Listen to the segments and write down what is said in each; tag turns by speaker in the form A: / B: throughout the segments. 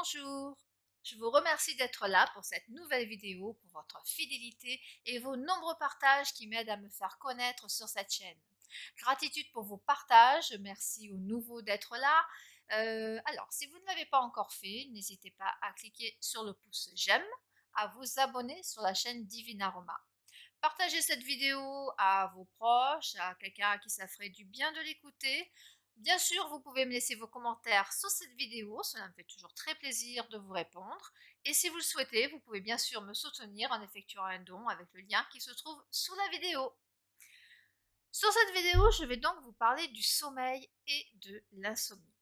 A: Bonjour, je vous remercie d'être là pour cette nouvelle vidéo, pour votre fidélité et vos nombreux partages qui m'aident à me faire connaître sur cette chaîne. Gratitude pour vos partages, merci aux nouveaux d'être là. Alors, si vous ne l'avez pas encore fait, n'hésitez pas à cliquer sur le pouce j'aime, à vous abonner sur la chaîne Divine Aroma. Partagez cette vidéo à vos proches, à quelqu'un à qui ça ferait du bien de l'écouter. Bien sûr, vous pouvez me laisser vos commentaires sous cette vidéo, cela me fait toujours très plaisir de vous répondre. Et si vous le souhaitez, vous pouvez bien sûr me soutenir en effectuant un don avec le lien qui se trouve sous la vidéo. Sur cette vidéo, je vais donc vous parler du sommeil et de l'insomnie.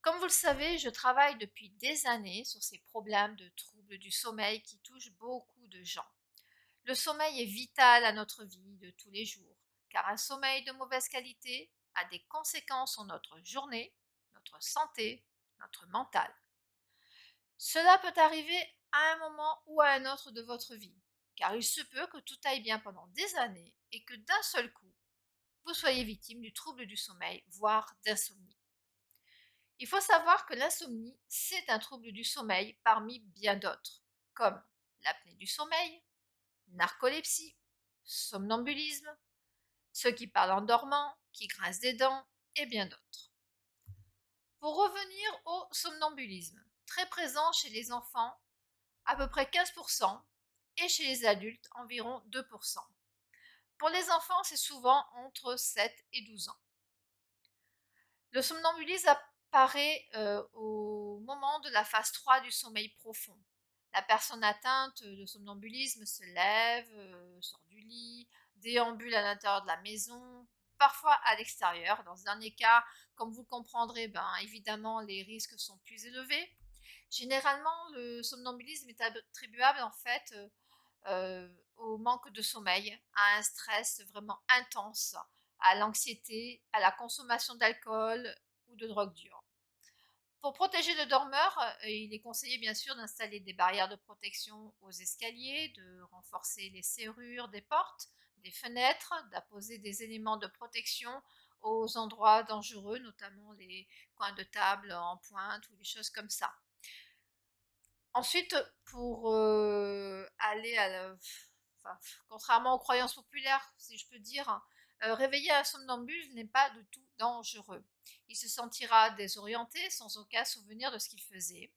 A: Comme vous le savez, je travaille depuis des années sur ces problèmes de troubles du sommeil qui touchent beaucoup de gens. Le sommeil est vital à notre vie de tous les jours, car un sommeil de mauvaise qualité a des conséquences sur notre journée, notre santé, notre mental. Cela peut arriver à un moment ou à un autre de votre vie, car il se peut que tout aille bien pendant des années et que d'un seul coup, vous soyez victime du trouble du sommeil, voire d'insomnie. Il faut savoir que l'insomnie, c'est un trouble du sommeil parmi bien d'autres, comme l'apnée du sommeil, narcolepsie, somnambulisme, ceux qui parlent en dormant, qui grincent des dents et bien d'autres. Pour revenir au somnambulisme, très présent chez les enfants, à peu près 15%, et chez les adultes, environ 2%. Pour les enfants, c'est souvent entre 7 et 12 ans. Le somnambulisme apparaît au moment de la phase 3 du sommeil profond. La personne atteinte de somnambulisme se lève, sort du lit, déambule à l'intérieur de la maison, parfois à l'extérieur. Dans ce dernier cas, comme vous le comprendrez, évidemment, les risques sont plus élevés. Généralement, le somnambulisme est attribuable en fait au manque de sommeil, à un stress vraiment intense, à l'anxiété, à la consommation d'alcool ou de drogue dure. Pour protéger le dormeur, il est conseillé bien sûr d'installer des barrières de protection aux escaliers, de renforcer les serrures des portes, des fenêtres, d'apposer des éléments de protection aux endroits dangereux, notamment les coins de table en pointe ou des choses comme ça. Ensuite, pour aller à la enfin, contrairement aux croyances populaires, si je peux dire, réveiller un somnambule n'est pas du tout dangereux. Il se sentira désorienté, sans aucun souvenir de ce qu'il faisait.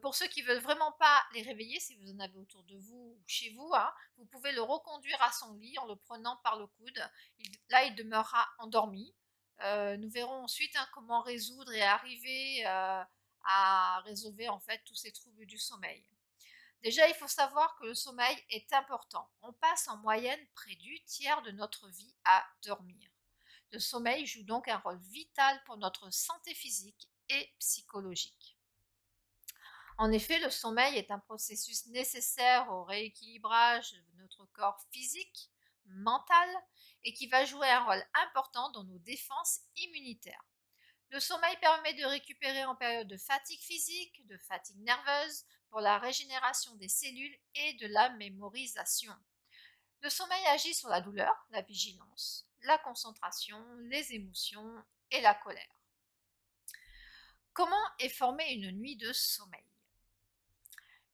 A: Pour ceux qui veulent vraiment pas les réveiller, si vous en avez autour de vous ou chez vous, hein, vous pouvez le reconduire à son lit en le prenant par le coude. Là, il demeurera endormi. Nous verrons ensuite, hein, comment résoudre et arriver, à résolver en fait tous ces troubles du sommeil. Déjà, il faut savoir que le sommeil est important. On passe en moyenne près du tiers de notre vie à dormir. Le sommeil joue donc un rôle vital pour notre santé physique et psychologique. En effet, le sommeil est un processus nécessaire au rééquilibrage de notre corps physique, mental, et qui va jouer un rôle important dans nos défenses immunitaires. Le sommeil permet de récupérer en période de fatigue physique, de fatigue nerveuse, pour la régénération des cellules et de la mémorisation. Le sommeil agit sur la douleur, la vigilance, la concentration, les émotions et la colère. Comment est formée une nuit de sommeil?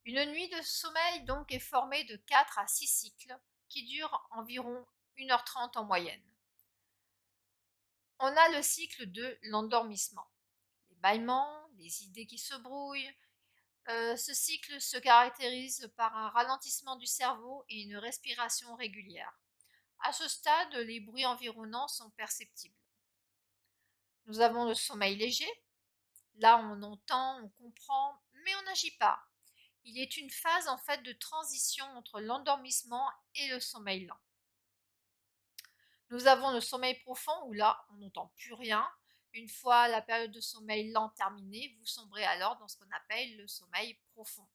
A: Une nuit de sommeil donc est formée de 4 à 6 cycles qui durent environ 1h30 en moyenne. On a le cycle de l'endormissement, les bâillements, les idées qui se brouillent. Ce cycle se caractérise par un ralentissement du cerveau et une respiration régulière. À ce stade, les bruits environnants sont perceptibles. Nous avons le sommeil léger. Là, on entend, on comprend, mais on n'agit pas. Il est une phase en fait de transition entre l'endormissement et le sommeil lent. Nous avons le sommeil profond où là, on n'entend plus rien. Une fois la période de sommeil lent terminée, vous sombrez alors dans ce qu'on appelle le sommeil profond.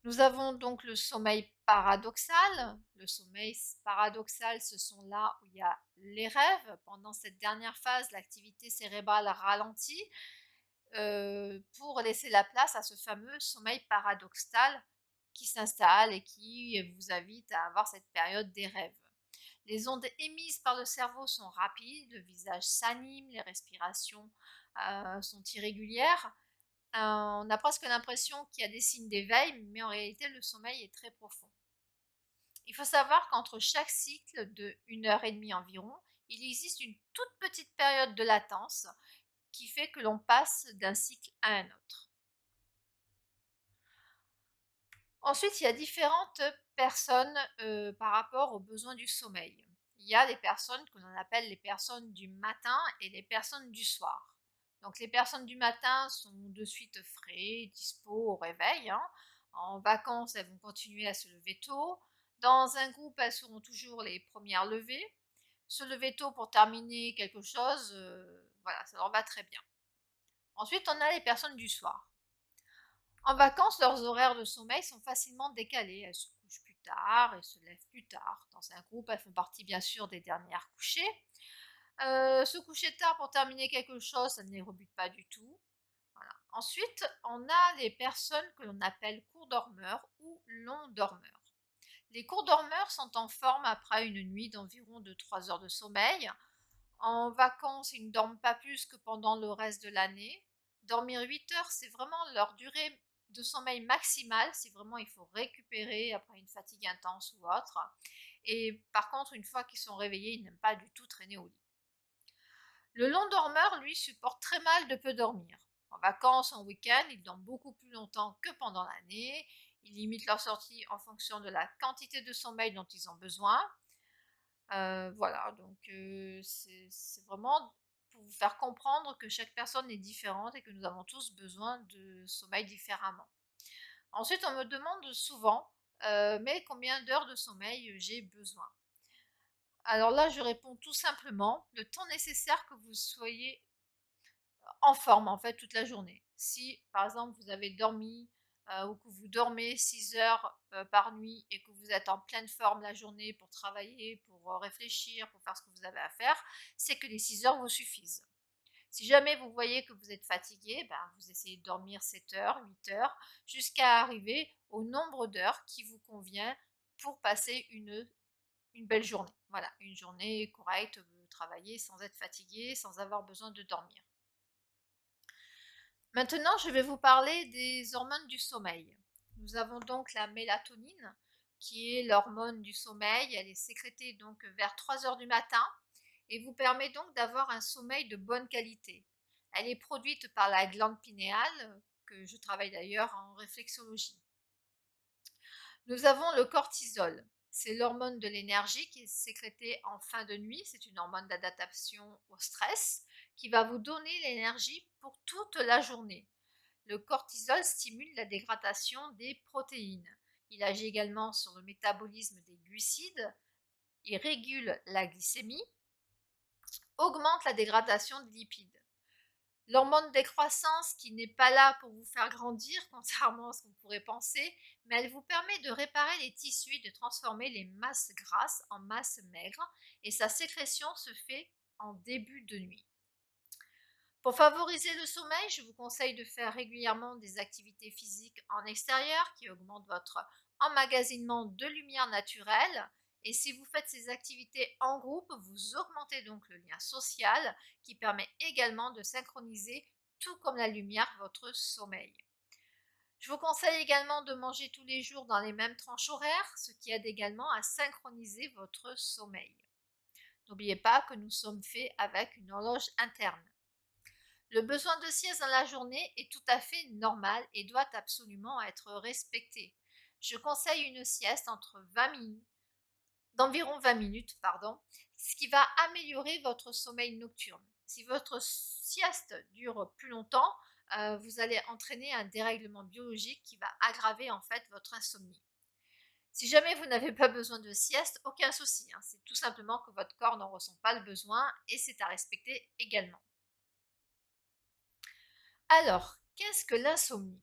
A: Nous avons donc le sommeil paradoxal. Le sommeil paradoxal, ce sont là où il y a les rêves. Pendant cette dernière phase, l'activité cérébrale ralentit pour laisser la place à ce fameux sommeil paradoxal qui s'installe et qui vous invite à avoir cette période des rêves. Les ondes émises par le cerveau sont rapides, le visage s'anime, les respirations sont irrégulières. On a presque l'impression qu'il y a des signes d'éveil, mais en réalité le sommeil est très profond. Il faut savoir qu'entre chaque cycle de 1 heure et demie environ, il existe une toute petite période de latence qui fait que l'on passe d'un cycle à un autre. Ensuite, il y a différentes personnes par rapport aux besoins du sommeil. Il y a les personnes que l'on appelle les personnes du matin et les personnes du soir. Donc les personnes du matin sont de suite frais, dispo au réveil, hein. En vacances, elles vont continuer à se lever tôt. Dans un groupe, elles seront toujours les premières levées. Se lever tôt pour terminer quelque chose, voilà, ça leur va très bien. Ensuite, on a les personnes du soir. En vacances, leurs horaires de sommeil sont facilement décalés. Elles se couchent plus tard et se lèvent plus tard. Dans un groupe, elles font partie bien sûr des dernières couchées. Se coucher tard pour terminer quelque chose, ça ne les rebute pas du tout. Voilà. Ensuite, on a les personnes que l'on appelle courts dormeurs ou longs dormeurs. Les courts dormeurs sont en forme après une nuit d'environ de 3 heures de sommeil. En vacances, ils ne dorment pas plus que pendant le reste de l'année. Dormir 8 heures, c'est vraiment leur durée de sommeil maximale, si vraiment il faut récupérer après une fatigue intense ou autre. Et par contre, une fois qu'ils sont réveillés, ils n'aiment pas du tout traîner au lit. Le long dormeur, lui, supporte très mal de peu dormir. En vacances, en week-end, ils dorment beaucoup plus longtemps que pendant l'année. Ils limitent leur sortie en fonction de la quantité de sommeil dont ils ont besoin. Voilà, donc c'est vraiment pour vous faire comprendre que chaque personne est différente et que nous avons tous besoin de sommeil différemment. Ensuite, on me demande souvent, mais combien d'heures de sommeil j'ai besoin? Alors là, je réponds tout simplement le temps nécessaire que vous soyez en forme en fait toute la journée. Si par exemple vous avez dormi ou que vous dormez 6 heures par nuit et que vous êtes en pleine forme la journée pour travailler, pour réfléchir, pour faire ce que vous avez à faire, c'est que les 6 heures vous suffisent. Si jamais vous voyez que vous êtes fatigué, ben, vous essayez de dormir 7 heures, 8 heures, jusqu'à arriver au nombre d'heures qui vous convient pour passer une belle journée. Voilà, une journée correcte, travailler sans être fatigué, sans avoir besoin de dormir. Maintenant, je vais vous parler des hormones du sommeil. Nous avons donc la mélatonine, qui est l'hormone du sommeil. Elle est sécrétée donc vers 3 heures du matin et vous permet donc d'avoir un sommeil de bonne qualité. Elle est produite par la glande pinéale, que je travaille d'ailleurs en réflexologie. Nous avons le cortisol. C'est l'hormone de l'énergie qui est sécrétée en fin de nuit. C'est une hormone d'adaptation au stress qui va vous donner l'énergie pour toute la journée. Le cortisol stimule la dégradation des protéines. Il agit également sur le métabolisme des glucides, il régule la glycémie, augmente la dégradation des lipides. L'hormone décroissance qui n'est pas là pour vous faire grandir, contrairement à ce qu'on pourrait penser, mais elle vous permet de réparer les tissus et de transformer les masses grasses en masses maigres et sa sécrétion se fait en début de nuit. Pour favoriser le sommeil, je vous conseille de faire régulièrement des activités physiques en extérieur qui augmentent votre emmagasinement de lumière naturelle. Et si vous faites ces activités en groupe, vous augmentez donc le lien social qui permet également de synchroniser, tout comme la lumière, votre sommeil. Je vous conseille également de manger tous les jours dans les mêmes tranches horaires, ce qui aide également à synchroniser votre sommeil. N'oubliez pas que nous sommes faits avec une horloge interne. Le besoin de sieste dans la journée est tout à fait normal et doit absolument être respecté. Je conseille une sieste d'environ 20 minutes, ce qui va améliorer votre sommeil nocturne. Si votre sieste dure plus longtemps, vous allez entraîner un dérèglement biologique qui va aggraver en fait votre insomnie. Si jamais vous n'avez pas besoin de sieste, aucun souci, hein. C'est tout simplement que votre corps n'en ressent pas le besoin et c'est à respecter également. Alors, qu'est-ce que l'insomnie?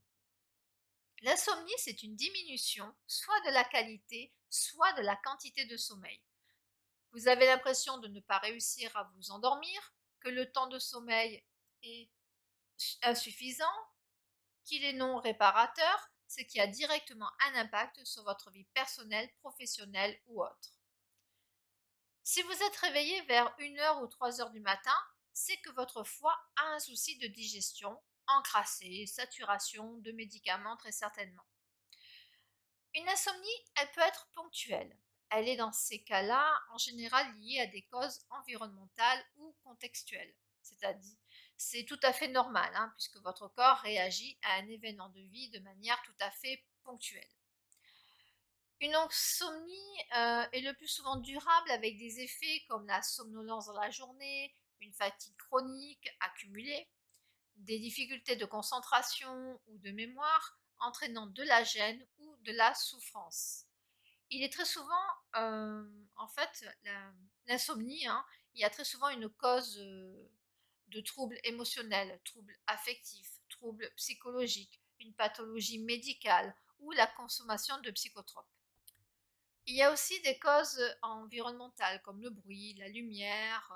A: L'insomnie, c'est une diminution soit de la qualité, soit de la quantité de sommeil. Vous avez l'impression de ne pas réussir à vous endormir, que le temps de sommeil est insuffisant, qu'il est non réparateur, ce qui a directement un impact sur votre vie personnelle, professionnelle ou autre. Si vous êtes réveillé vers 1 heure ou 3 heures du matin, c'est que votre foie a un souci de digestion, encrassé, saturation de médicaments très certainement. Une insomnie, elle peut être ponctuelle. Elle est dans ces cas-là en général liée à des causes environnementales ou contextuelles. C'est-à-dire, c'est tout à fait normal, hein, puisque votre corps réagit à un événement de vie de manière tout à fait ponctuelle. Une insomnie est le plus souvent durable avec des effets comme la somnolence dans la journée, une fatigue chronique accumulée, des difficultés de concentration ou de mémoire, entraînant de la gêne ou de la souffrance. Il est très souvent, en fait, l'insomnie, hein, il y a très souvent une cause de troubles émotionnels, troubles affectifs, troubles psychologiques, une pathologie médicale ou la consommation de psychotropes. Il y a aussi des causes environnementales comme le bruit, la lumière,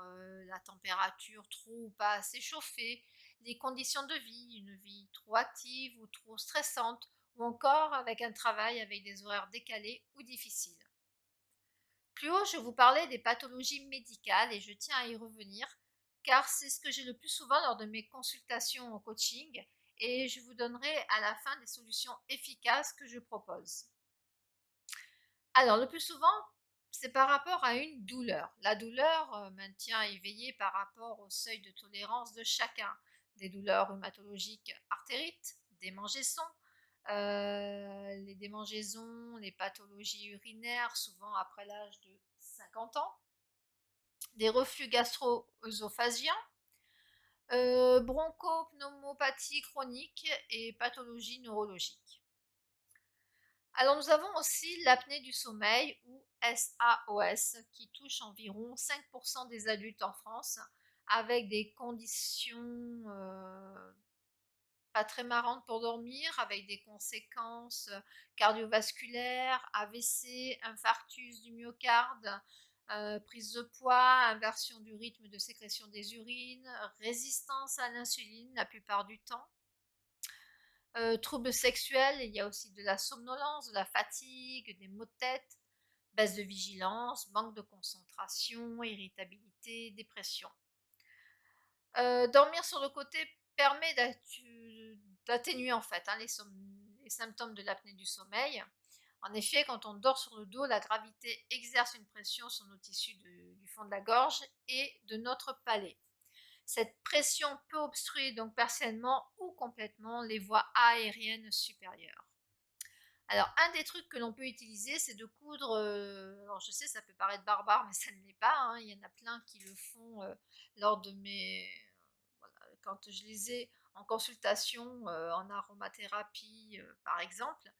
A: la température trop ou pas assez chauffée, les conditions de vie, une vie trop active ou trop stressante, ou encore avec un travail avec des horaires décalés ou difficiles. Plus haut, je vous parlais des pathologies médicales et je tiens à y revenir car c'est ce que j'ai le plus souvent lors de mes consultations en coaching et je vous donnerai à la fin des solutions efficaces que je propose. Alors, le plus souvent, c'est par rapport à une douleur. La douleur maintient éveillé par rapport au seuil de tolérance de chacun. Des douleurs rhumatologiques artérites, démangeaisons, les démangeaisons, les pathologies urinaires, souvent après l'âge de 50 ans, des reflux gastro-œsophagiens, bronchopneumopathie chronique et pathologies neurologiques. Alors nous avons aussi l'apnée du sommeil ou SAOS qui touche environ 5% des adultes en France avec des conditions pas très marrantes pour dormir, avec des conséquences cardiovasculaires, AVC, infarctus du myocarde, prise de poids, inversion du rythme de sécrétion des urines, résistance à l'insuline la plupart du temps. Troubles sexuels, il y a aussi de la somnolence, de la fatigue, des maux de tête, baisse de vigilance, manque de concentration, irritabilité, dépression. Dormir sur le côté permet d'atténuer en fait, hein, les symptômes de l'apnée du sommeil. En effet, quand on dort sur le dos, la gravité exerce une pression sur nos tissus du fond de la gorge et de notre palais. Cette pression peut obstruer donc partiellement ou complètement les voies aériennes supérieures. Alors, un des trucs que l'on peut utiliser, c'est de coudre. Alors, je sais, ça peut paraître barbare, mais ça ne l'est pas, hein. Il y en a plein qui le font lors de mes. Voilà, quand je les ai en consultation en aromathérapie, par exemple.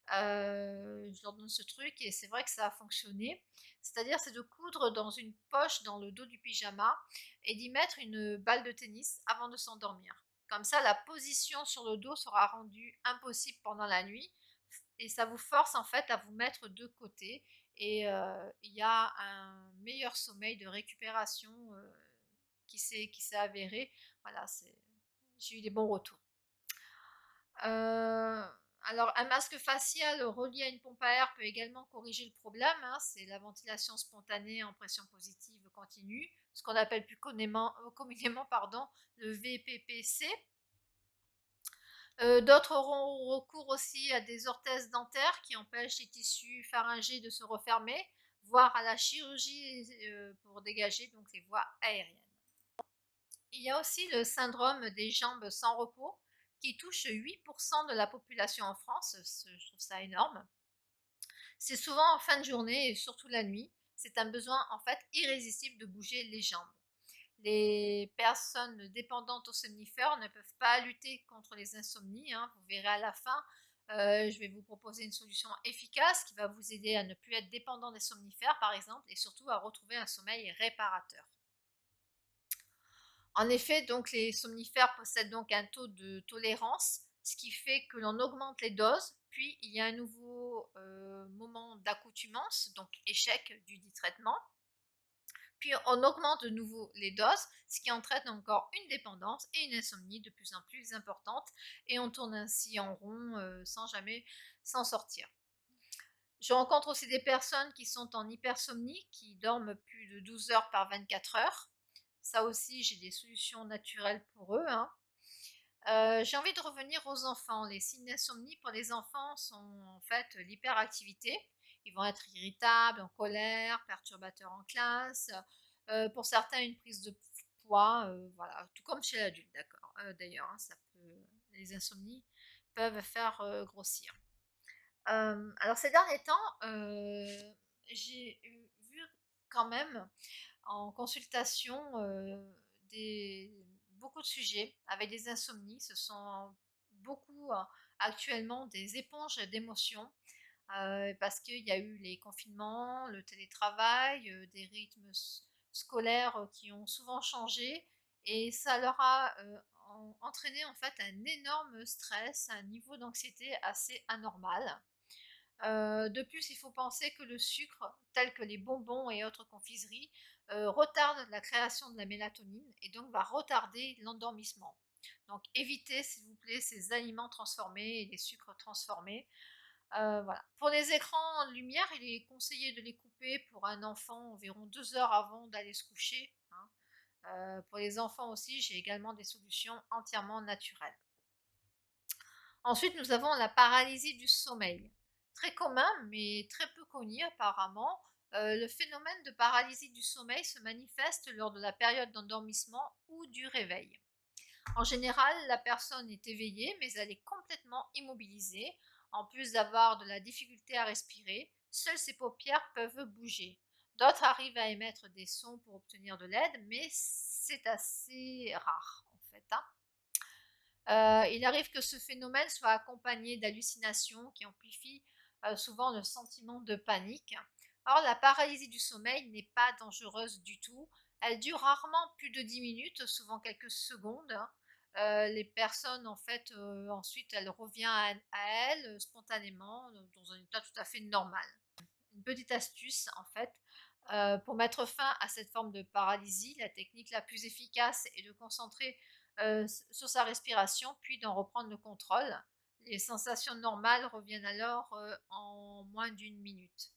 A: Je leur donne ce truc et c'est vrai que ça a fonctionné. C'est-à-dire, c'est de coudre dans une poche dans le dos du pyjama et d'y mettre une balle de tennis avant de s'endormir. Comme ça, la position sur le dos sera rendue impossible pendant la nuit et ça vous force en fait à vous mettre de côté et il y a un meilleur sommeil de récupération qui s'est avéré. Voilà, j'ai eu des bons retours. Euh, alors, un masque facial relié à une pompe à air peut également corriger le problème, hein. C'est la ventilation spontanée en pression positive continue, ce qu'on appelle plus communément pardon, le VPPC. D'autres auront recours aussi à des orthèses dentaires qui empêchent les tissus pharyngés de se refermer, voire à la chirurgie pour dégager donc les voies aériennes. Il y a aussi le syndrome des jambes sans repos qui touche 8% de la population en France, je trouve ça énorme. C'est souvent en fin de journée et surtout la nuit. C'est un besoin en fait irrésistible de bouger les jambes. Les personnes dépendantes aux somnifères ne peuvent pas lutter contre les insomnies, hein. Vous verrez à la fin, je vais vous proposer une solution efficace qui va vous aider à ne plus être dépendant des somnifères par exemple et surtout à retrouver un sommeil réparateur. En effet, donc les somnifères possèdent donc un taux de tolérance, ce qui fait que l'on augmente les doses, puis il y a un nouveau moment d'accoutumance, donc échec du dit traitement. Puis on augmente de nouveau les doses, ce qui entraîne encore une dépendance et une insomnie de plus en plus importante, et on tourne ainsi en rond sans jamais s'en sortir. Je rencontre aussi des personnes qui sont en hypersomnie, qui dorment plus de 12 heures par 24 heures. Ça aussi, j'ai des solutions naturelles pour eux, hein. J'ai envie de revenir aux enfants. Les signes d'insomnie pour les enfants sont en fait l'hyperactivité. Ils vont être irritables, en colère, perturbateurs en classe. Pour certains, une prise de poids, voilà, tout comme chez l'adulte, d'accord. D'ailleurs, hein, les insomnies peuvent faire grossir. Alors ces derniers temps, j'ai vu quand même en consultation, des beaucoup de sujets avec des insomnies. Ce sont beaucoup, actuellement des éponges d'émotions, parce qu'il y a eu les confinements, le télétravail, des rythmes scolaires, qui ont souvent changé et ça leur a, entraîné en fait un énorme stress, un niveau d'anxiété assez anormal. De plus, il faut penser que le sucre, tel que les bonbons et autres confiseries, retarde la création de la mélatonine et donc va retarder l'endormissement. Donc évitez s'il vous plaît ces aliments transformés et les sucres transformés. Voilà. Pour les écrans en lumière, il est conseillé de les couper pour un enfant environ 2 heures avant d'aller se coucher, hein. Pour les enfants aussi, j'ai également des solutions entièrement naturelles. Ensuite, nous avons la paralysie du sommeil. Très commun, mais très peu connu apparemment. Le phénomène de paralysie du sommeil se manifeste lors de la période d'endormissement ou du réveil. En général, la personne est éveillée, mais elle est complètement immobilisée. En plus d'avoir de la difficulté à respirer, seules ses paupières peuvent bouger. D'autres arrivent à émettre des sons pour obtenir de l'aide, mais c'est assez rare en fait, hein. Il arrive que ce phénomène soit accompagné d'hallucinations qui amplifient souvent le sentiment de panique. Or, la paralysie du sommeil n'est pas dangereuse du tout. Elle dure rarement plus de 10 minutes, souvent quelques secondes, hein. Les personnes, en fait, ensuite, elle revient à elles spontanément, dans un état tout à fait normal. Une petite astuce, en fait, pour mettre fin à cette forme de paralysie, la technique la plus efficace est de concentrer sur sa respiration, puis d'en reprendre le contrôle. Les sensations normales reviennent alors en moins d'une minute.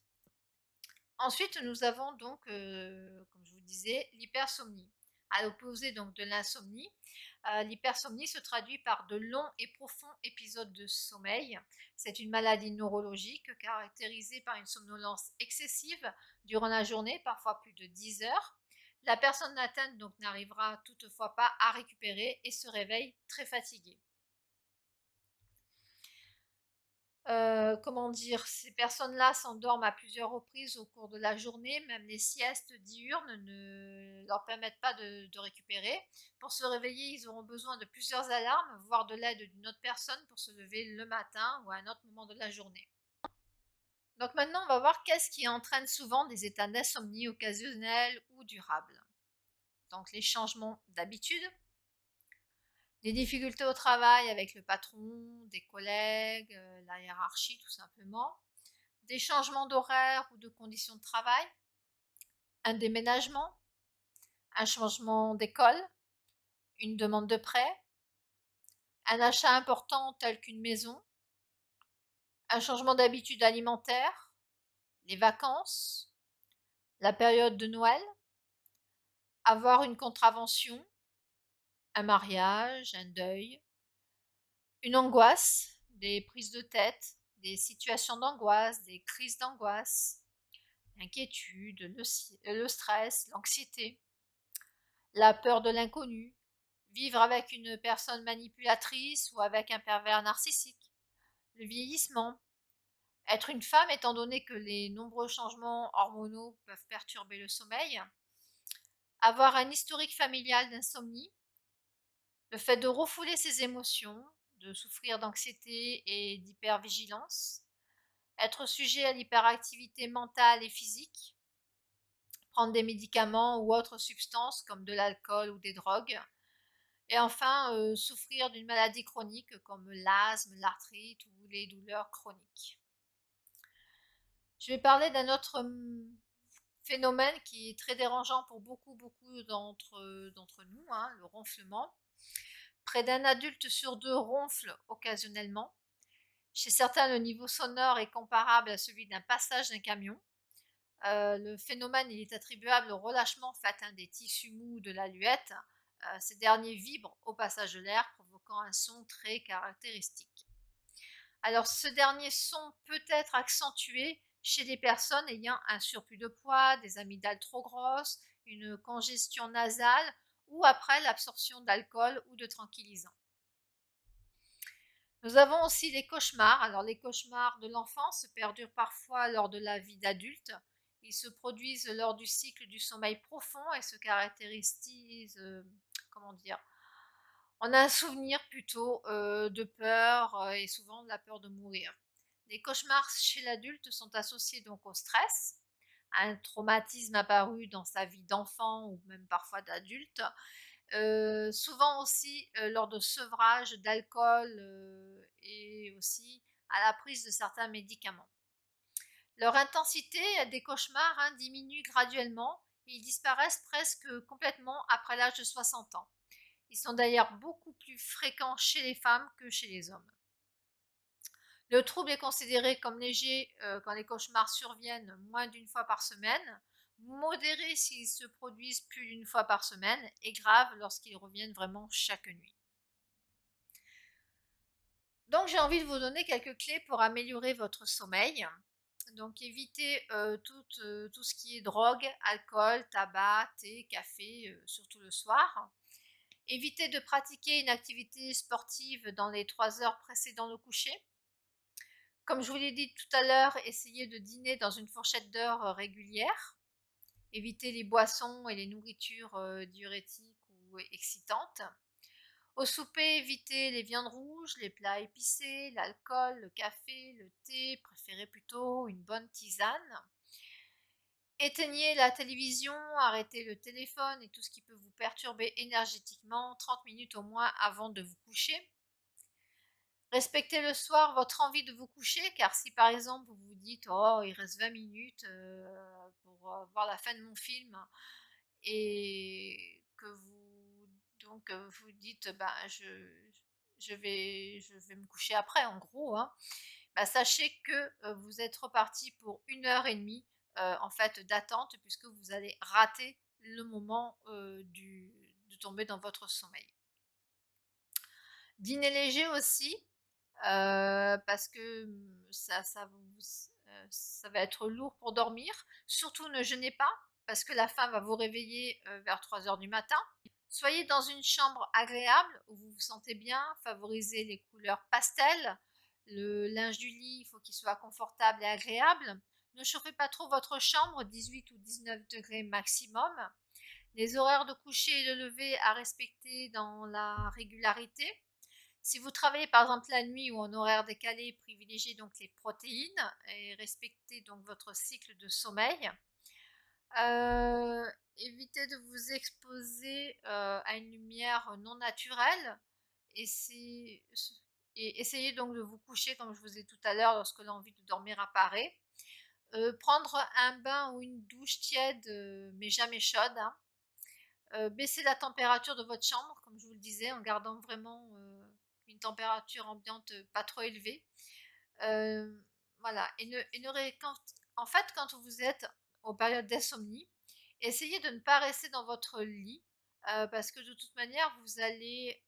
A: Ensuite, nous avons donc, comme je vous disais, l'hypersomnie. À l'opposé donc de l'insomnie, l'hypersomnie se traduit par de longs et profonds épisodes de sommeil. C'est une maladie neurologique caractérisée par une somnolence excessive durant la journée, parfois plus de 10 heures. La personne atteinte donc n'arrivera toutefois pas à récupérer et se réveille très fatiguée. Comment dire? Ces personnes-là s'endorment à plusieurs reprises au cours de la journée, même les siestes diurnes ne leur permettent pas de récupérer. Pour se réveiller, ils auront besoin de plusieurs alarmes, voire de l'aide d'une autre personne pour se lever le matin ou à un autre moment de la journée. Donc maintenant, on va voir qu'est-ce qui entraîne souvent des états d'insomnie occasionnels ou durables. Donc les changements d'habitude, des difficultés au travail avec le patron, des collègues, la hiérarchie tout simplement, des changements d'horaire ou de conditions de travail, un déménagement, un changement d'école, une demande de prêt, un achat important tel qu'une maison, un changement d'habitude alimentaire, les vacances, la période de Noël, avoir une contravention, un mariage, un deuil, une angoisse, des prises de tête, des situations d'angoisse, des crises d'angoisse, l'inquiétude, le stress, l'anxiété, la peur de l'inconnu, vivre avec une personne manipulatrice ou avec un pervers narcissique, le vieillissement, être une femme étant donné que les nombreux changements hormonaux peuvent perturber le sommeil, avoir un historique familial d'insomnie, le fait de refouler ses émotions, de souffrir d'anxiété et d'hypervigilance, être sujet à l'hyperactivité mentale et physique, prendre des médicaments ou autres substances comme de l'alcool ou des drogues, et enfin souffrir d'une maladie chronique comme l'asthme, l'arthrite ou les douleurs chroniques. Je vais parler d'un autre phénomène qui est très dérangeant pour beaucoup d'entre nous, hein, le ronflement. Près d'un adulte sur deux ronfle occasionnellement. Chez certains, le niveau sonore est comparable à celui d'un passage d'un camion. Le phénomène il est attribuable au relâchement fait, hein, des tissus mous de l'aluette. Ces derniers vibrent au passage de l'air, provoquant un son très caractéristique. Alors, ce dernier son peut être accentué chez les personnes ayant un surplus de poids, des amygdales trop grosses, une congestion nasale ou après l'absorption d'alcool ou de tranquillisants. Nous avons aussi les cauchemars. Alors, les cauchemars de l'enfance perdurent parfois lors de la vie d'adulte. Ils se produisent lors du cycle du sommeil profond et se caractérisent, comment dire, on a un souvenir plutôt de peur et souvent de la peur de mourir. Les cauchemars chez l'adulte sont associés donc au stress, à un traumatisme apparu dans sa vie d'enfant ou même parfois d'adulte, souvent aussi lors de sevrage d'alcool et aussi à la prise de certains médicaments. Leur intensité des cauchemars, hein, diminue graduellement et ils disparaissent presque complètement après l'âge de 60 ans. Ils sont d'ailleurs beaucoup plus fréquents chez les femmes que chez les hommes. Le trouble est considéré comme léger quand les cauchemars surviennent moins d'une fois par semaine, modéré s'ils se produisent plus d'une fois par semaine et grave lorsqu'ils reviennent vraiment chaque nuit. Donc j'ai envie de vous donner quelques clés pour améliorer votre sommeil. Donc évitez tout ce qui est drogue, alcool, tabac, thé, café, surtout le soir. Évitez de pratiquer une activité sportive dans les 3 heures précédant le coucher. Comme je vous l'ai dit tout à l'heure, essayez de dîner dans une fourchette d'heures régulière. Évitez les boissons et les nourritures diurétiques ou excitantes. Au souper, évitez les viandes rouges, les plats épicés, l'alcool, le café, le thé, préférez plutôt une bonne tisane. Éteignez la télévision, arrêtez le téléphone et tout ce qui peut vous perturber énergétiquement 30 minutes au moins avant de vous coucher. Respectez le soir votre envie de vous coucher, car si par exemple vous vous dites oh il reste 20 minutes pour voir la fin de mon film et que vous donc vous dites ben je vais me coucher après en gros, hein, bah, sachez que vous êtes reparti pour 1 heure et demie en fait d'attente puisque vous allez rater le moment de tomber dans votre sommeil. Dîner léger aussi, parce que, ça va être lourd pour dormir. Surtout ne jeûnez pas, parce que la faim va vous réveiller, vers 3 heures du matin. Soyez dans une chambre agréable, où vous vous sentez bien, favorisez les couleurs pastel. Le linge du lit, il faut qu'il soit confortable et agréable. Ne chauffez pas trop votre chambre, 18 ou 19 degrés maximum. Les horaires de coucher et de lever à respecter dans la régularité. Si vous travaillez par exemple la nuit ou en horaire décalé, privilégiez donc les protéines et respectez donc votre cycle de sommeil. Évitez de vous exposer à une lumière non naturelle et, essayez donc de vous coucher comme je vous ai dit tout à l'heure lorsque l'envie de dormir apparaît. Prendre un bain ou une douche tiède mais jamais chaude, hein. Baisser la température de votre chambre, comme je vous le disais, en gardant vraiment une température ambiante pas trop élevée. Voilà, en fait, quand vous êtes en période d'insomnie, essayez de ne pas rester dans votre lit parce que de toute manière, vous allez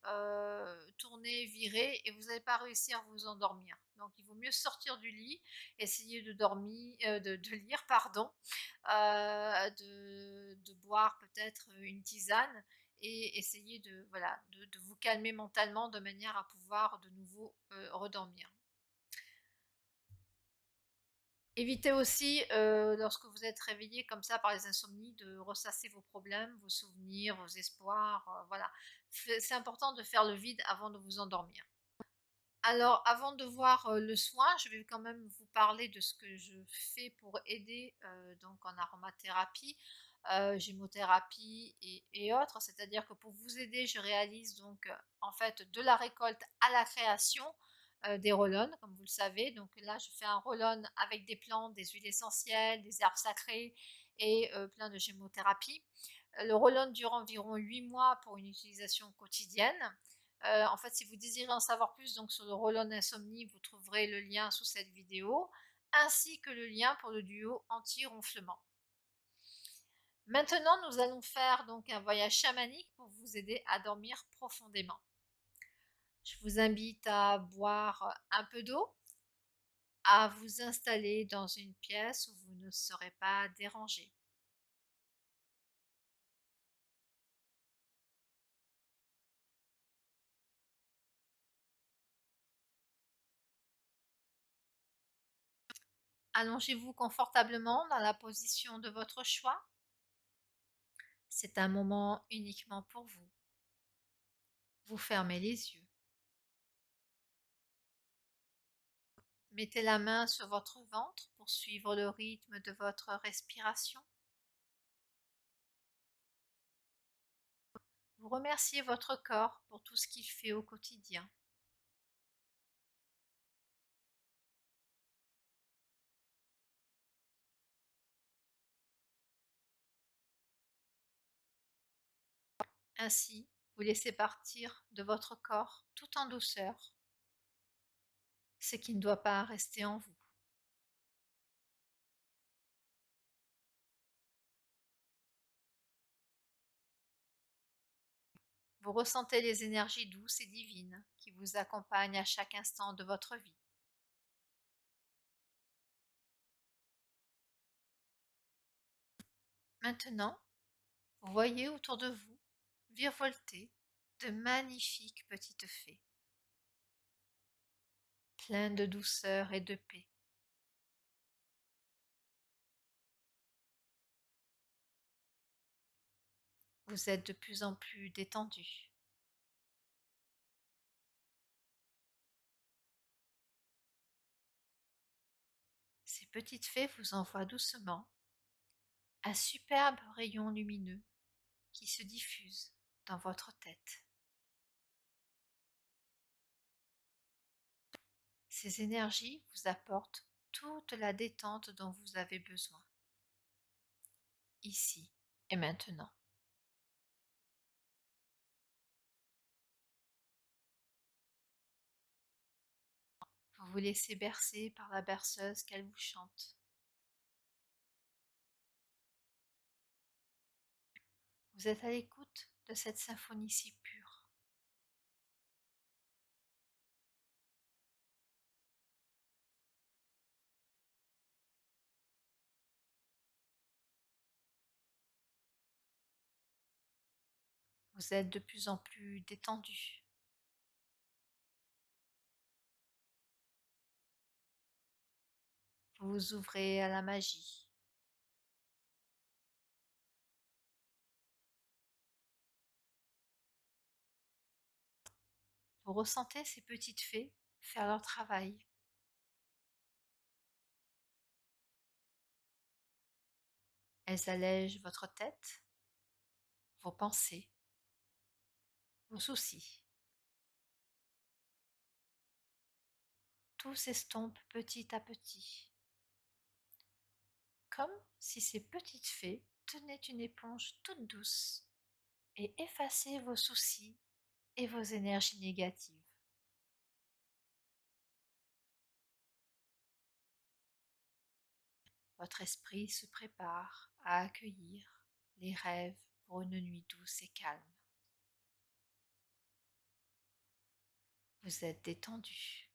A: tourner, virer et vous n'allez pas réussir à vous endormir. Donc, il vaut mieux sortir du lit, essayer de dormir, de lire, pardon, de boire peut-être une tisane et essayer de, voilà, de vous calmer mentalement de manière à pouvoir de nouveau redormir. Évitez aussi, lorsque vous êtes réveillé comme ça par les insomnies, de ressasser vos problèmes, vos souvenirs, vos espoirs, voilà. C'est important de faire le vide avant de vous endormir. Alors, avant de voir le soin, je vais quand même vous parler de ce que je fais pour aider donc en aromathérapie, gémothérapie et autres. C'est-à-dire que pour vous aider, je réalise donc en fait de la récolte à la création des roll comme vous le savez. Donc là, je fais un roll avec des plantes, des huiles essentielles, des herbes sacrées et plein de gémothérapie. Le roll dure environ 8 mois pour une utilisation quotidienne. En fait, si vous désirez en savoir plus donc sur le roll-on insomnie, vous trouverez le lien sous cette vidéo, ainsi que le lien pour le duo anti-ronflement. Maintenant, nous allons faire donc un voyage chamanique pour vous aider à dormir profondément. Je vous invite à boire un peu d'eau, à vous installer dans une pièce où vous ne serez pas dérangé. Allongez-vous confortablement dans la position de votre choix. C'est un moment uniquement pour vous. Vous fermez les yeux. Mettez la main sur votre ventre pour suivre le rythme de votre respiration. Vous remerciez votre corps pour tout ce qu'il fait au quotidien. Ainsi, vous laissez partir de votre corps tout en douceur ce qui ne doit pas rester en vous. Vous ressentez les énergies douces et divines qui vous accompagnent à chaque instant de votre vie. Maintenant, vous voyez autour de vous virevolter de magnifiques petites fées, pleines de douceur et de paix. Vous êtes de plus en plus détendu. Ces petites fées vous envoient doucement un superbe rayon lumineux qui se diffuse dans votre tête. Ces énergies vous apportent toute la détente dont vous avez besoin, ici et maintenant. Vous vous laissez bercer par la berceuse qu'elle vous chante. Vous êtes à l'écoute de cette symphonie si pure. Vous êtes de plus en plus détendu. Vous vous ouvrez à la magie. Vous ressentez ces petites fées faire leur travail. Elles allègent votre tête, vos pensées, vos soucis. Tout s'estompe petit à petit, comme si ces petites fées tenaient une éponge toute douce et effaçaient vos soucis et vos énergies négatives. Votre esprit se prépare à accueillir les rêves pour une nuit douce et calme. Vous êtes détendu.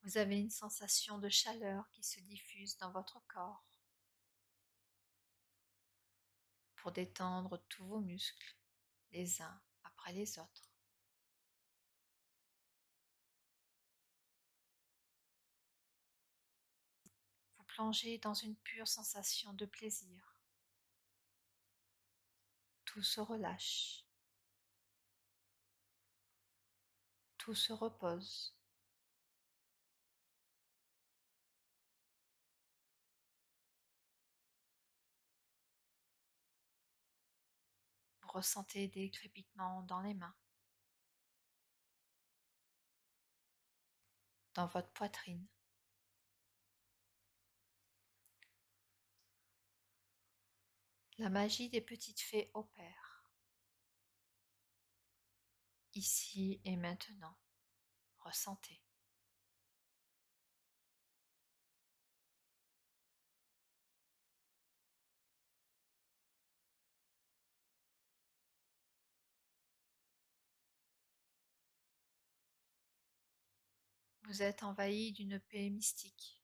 A: Vous avez une sensation de chaleur qui se diffuse dans votre corps pour détendre tous vos muscles, les uns après les autres. Vous plongez dans une pure sensation de plaisir. Tout se relâche. Tout se repose. Vous ressentez des crépitements dans les mains, dans votre poitrine. La magie des petites fées opère, ici et maintenant. Ressentez. Vous êtes envahi d'une paix mystique,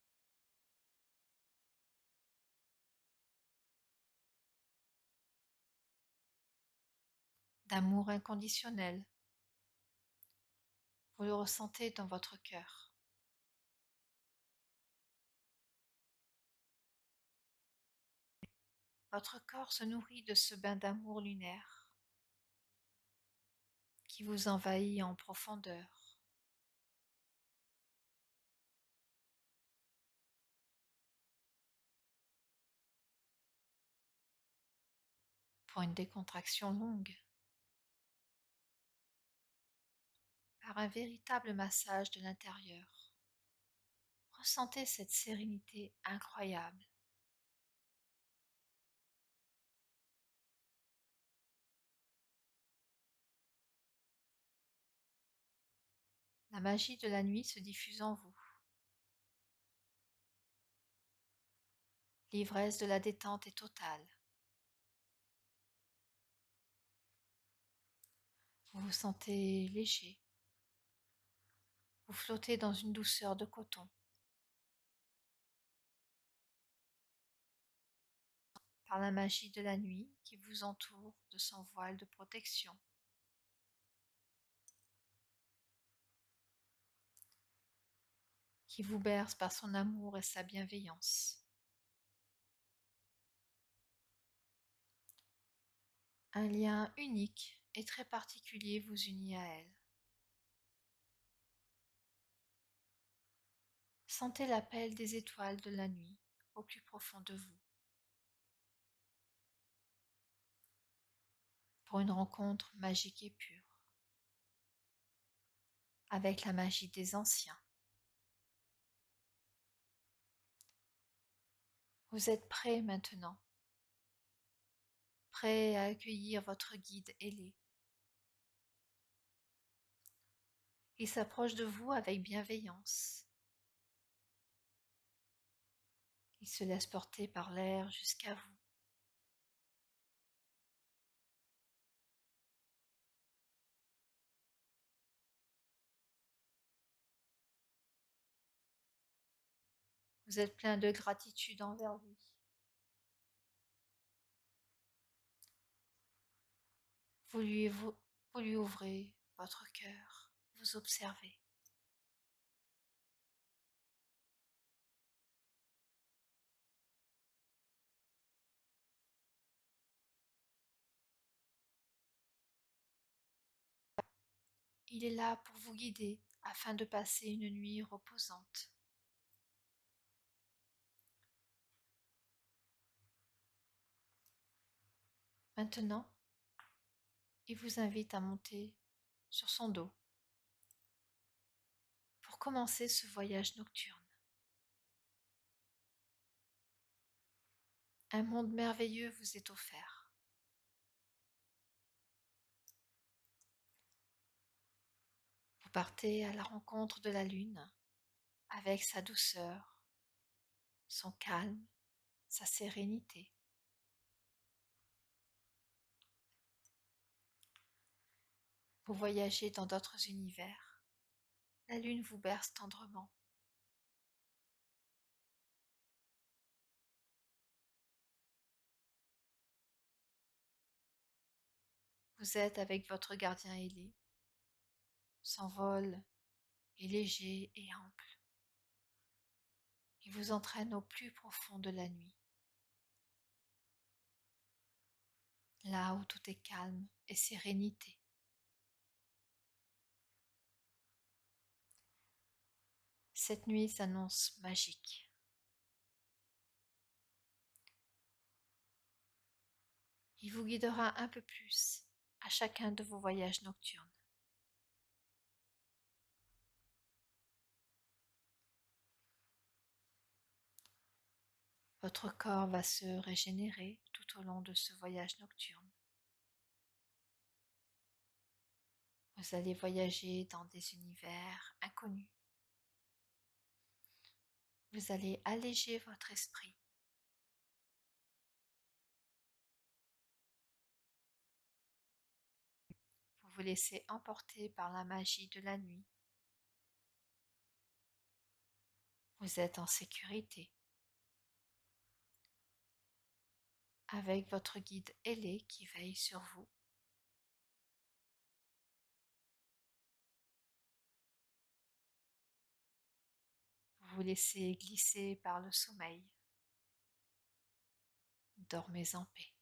A: d'amour inconditionnel. Vous le ressentez dans votre cœur. Votre corps se nourrit de ce bain d'amour lunaire qui vous envahit en profondeur. Pour une décontraction longue, par un véritable massage de l'intérieur. Ressentez cette sérénité incroyable. La magie de la nuit se diffuse en vous. L'ivresse de la détente est totale. Vous vous sentez léger. Vous flottez dans une douceur de coton. Par la magie de la nuit qui vous entoure de son voile de protection. Qui vous berce par son amour et sa bienveillance. Un lien unique et très particulier vous unit à elle. Sentez l'appel des étoiles de la nuit au plus profond de vous. Pour une rencontre magique et pure, avec la magie des anciens. Vous êtes prêt maintenant, prêt à accueillir votre guide ailé. Il s'approche de vous avec bienveillance. Il se laisse porter par l'air jusqu'à vous. Vous êtes plein de gratitude envers lui. Vous lui ouvrez votre cœur, vous observez. Il est là pour vous guider afin de passer une nuit reposante. Maintenant, il vous invite à monter sur son dos pour commencer ce voyage nocturne. Un monde merveilleux vous est offert. Vous partez à la rencontre de la lune avec sa douceur, son calme, sa sérénité. Vous voyagez dans d'autres univers. La lune vous berce tendrement. Vous êtes avec votre gardien ailé. Son vol est léger et ample. Il vous entraîne au plus profond de la nuit, là où tout est calme et sérénité. Cette nuit s'annonce magique. Il vous guidera un peu plus à chacun de vos voyages nocturnes. Votre corps va se régénérer tout tout au long de ce voyage nocturne. Vous allez voyager dans des univers inconnus. Vous allez alléger votre esprit. Vous vous laissez emporter par la magie de la nuit. Vous êtes en sécurité avec votre guide ailé qui veille sur vous. Vous vous laissez glisser par le sommeil. Dormez en paix.